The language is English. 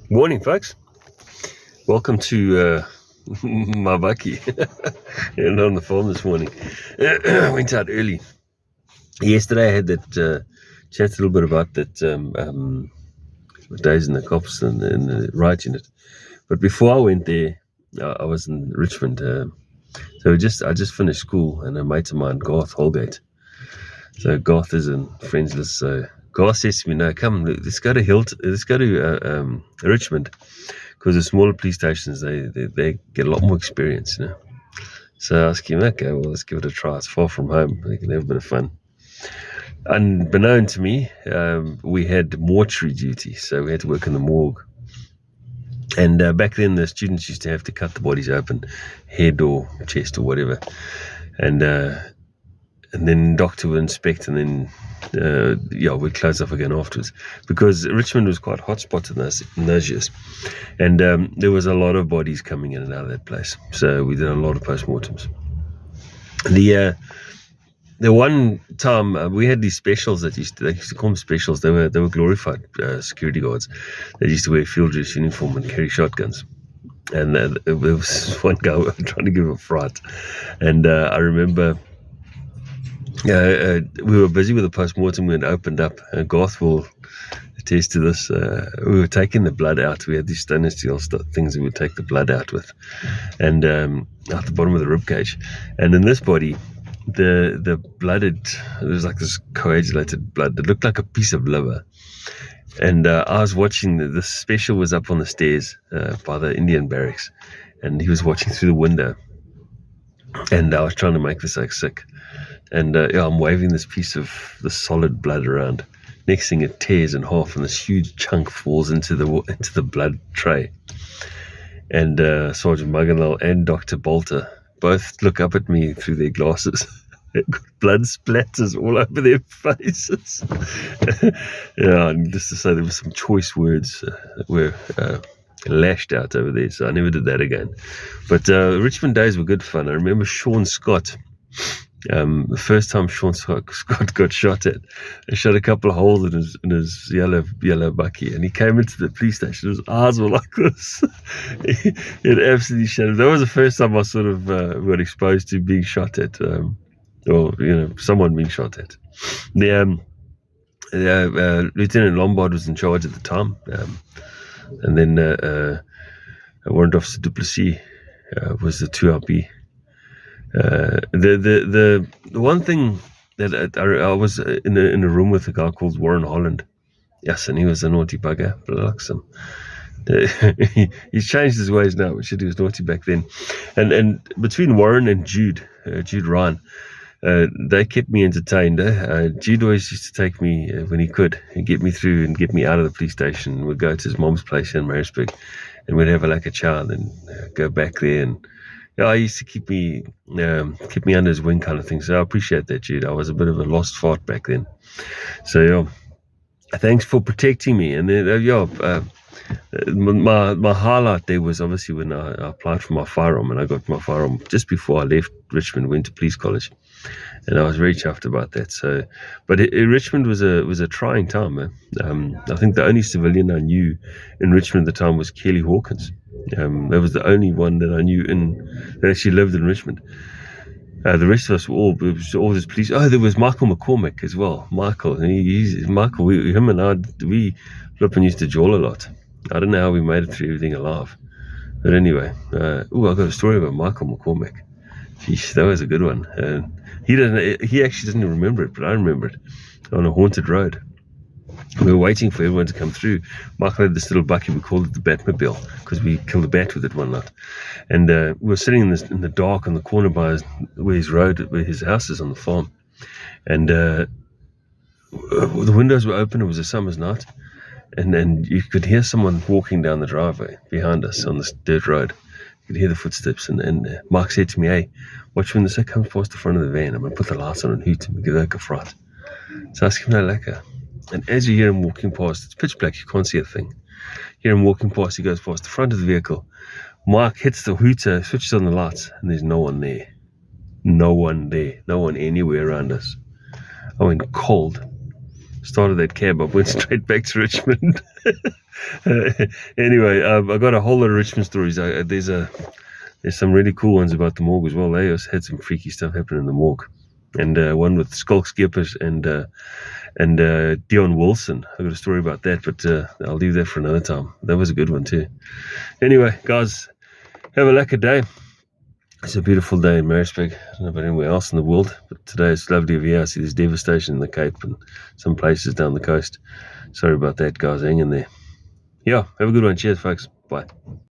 Morning, folks. Welcome to my bucky. And on the farm this morning. I went out early. Yesterday I had that chat a little bit about that days in the cops and the riot unit. But before I went there, I was in Richmond. So I just finished school, and a mate of mine, Garth Holgate. So Garth is in friends list. So Garth says to me, "No, come, let's go to Richmond, because the smaller police stations they get a lot more experience, you know." So I asked him, "Okay, well, let's give it a try. It's far from home. We can have a bit of fun." Unbeknown to me, we had mortuary duty, so we had to work in the morgue. And back then, the students used to have to cut the bodies open, head or chest or whatever, and then doctor would inspect, and then we'd close off again afterwards, because Richmond was quite a hot spot in those years, and there was a lot of bodies coming in and out of that place. So we did a lot of postmortems. The one time we had these specials they used to call them specials. They were glorified security guards. They used to wear field dress uniform and carry shotguns. And there was one guy trying to give a fright, and I remember we were busy with the postmortem. We had opened up. Garth will attest to this. We were taking the blood out. We had these stainless steel things that we would take the blood out with, and out the bottom of the rib cage. And in this body, the blood there was like this coagulated blood that looked like a piece of liver. And I was watching. The special was up on the stairs by the Indian barracks, and he was watching through the window. And I was trying to make this like sick. And I'm waving this piece of the solid blood around. Next thing, it tears in half, and this huge chunk falls into the blood tray. And Sergeant Muganal and Dr. Bolter both look up at me through their glasses. Blood splatters all over their faces. Yeah, and just to say, there were some choice words that were lashed out over there, so I never did that again. But Richmond days were good fun. I remember Sean Scott. The first time Sean Scott got shot at, they shot a couple of holes in his yellow bucky, and he came into the police station. His eyes were like this. He had absolutely shattered. That was the first time I sort of got exposed to being shot at, or someone being shot at. Lieutenant Lombard was in charge at the time, and then Warrant Officer Duplessis was the 2RP. The one thing that I was in a room with a guy called Warren Holland. Yes, and he was a naughty bugger, but I like him. He's changed his ways now, but he was naughty back then. And between Warren and Jude Ryan, they kept me entertained. Jude always used to take me when he could and get me through and get me out of the police station. We'd go to his mom's place in Maritzburg, and we'd have a chow and then go back there. And I used to keep me under his wing, kind of thing. So I appreciate that, Jude. I was a bit of a lost fart back then. So thanks for protecting me. And then my highlight there was obviously when I applied for my firearm, and I got my firearm just before I left Richmond, went to police college, and I was very chuffed about that. So, but Richmond was a trying time, man. I think the only civilian I knew in Richmond at the time was Kelly Hawkins. That was the only one that I knew that actually lived in Richmond. The rest of us were all this police. Oh, there was Michael McCormick as well. Michael, him and I, we flipping used to jawl a lot. I don't know how we made it through everything alive. But anyway, I got a story about Michael McCormick. Jeez, that was a good one. He actually doesn't remember it, but I remember it. On a haunted road. We were waiting for everyone to come through. Michael had this little bucky. We called it the Batmobile, because we killed a bat with it one night. And we were sitting in the dark on the corner by where his house is on the farm. And the windows were open. It was a summer's night. And you could hear someone walking down the driveway behind us on this dirt road. You could hear the footsteps. And Mark said to me, "Hey, watch when this comes past the front of the van. I'm going to put the lights on and hoot and give it a fright." So I asked him, "No, lekker." And as you hear him walking past, it's pitch black, you can't see a thing. You hear him walking past, he goes past the front of the vehicle. Mark hits the hooter, switches on the lights, and there's no one there. No one there. No one anywhere around us. I went cold. started that cab up, went straight back to Richmond. Anyway, I got a whole lot of Richmond stories. There's some really cool ones about the morgue as well. They also had some freaky stuff happen in the morgue, and one with Skulk Skippers and Dion Wilson. I got a story about that, but I'll leave that for another time. That was a good one too. Anyway, guys, have a lekker day. It's a beautiful day in Maritzburg. I don't know about anywhere else in the world, but today it's lovely over here. I see there's devastation in the Cape and some places down the coast. Sorry about that, guys. Hang in there. Yeah, have a good one. Cheers, folks. Bye.